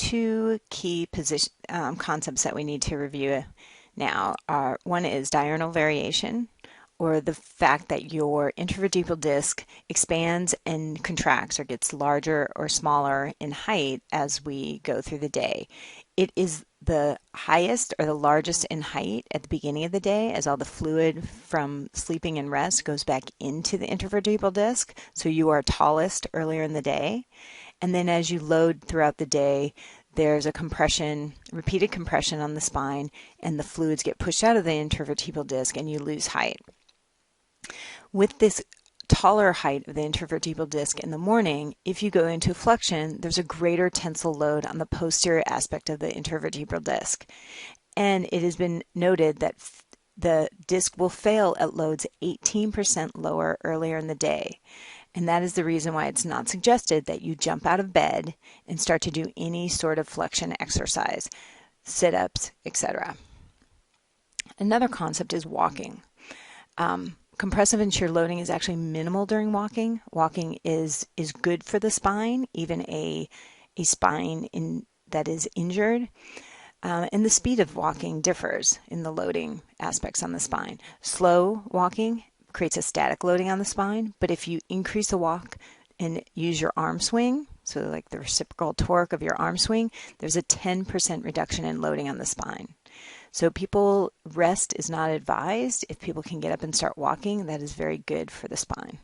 two key concepts that we need to review now. One is diurnal variation, or the fact that your intervertebral disc expands and contracts or gets larger or smaller in height as we go through the day. It is the highest or the largest in height at the beginning of the day as all the fluid from sleeping and rest goes back into the intervertebral disc, so you are tallest earlier in the day. And then as you load throughout the day, there's a compression, repeated compression on the spine, and the fluids get pushed out of the intervertebral disc and you lose height. With this taller height of the intervertebral disc in the morning, if you go into flexion, there's a greater tensile load on the posterior aspect of the intervertebral disc. And it has been noted that the disc will fail at loads 18% lower earlier in the day. And that is the reason why it's not suggested that you jump out of bed and start to do any sort of flexion exercise, sit-ups, etc. Another concept is walking. Compressive and shear loading is actually minimal during walking. Walking is good for the spine, even a spine that is injured. And the speed of walking differs in the loading aspects on the spine. Slow walking creates a static loading on the spine, but if you increase the walk and use your arm swing, so like the reciprocal torque of your arm swing, there's a 10% reduction in loading on the spine. So rest is not advised. If people can get up and start walking, that is very good for the spine.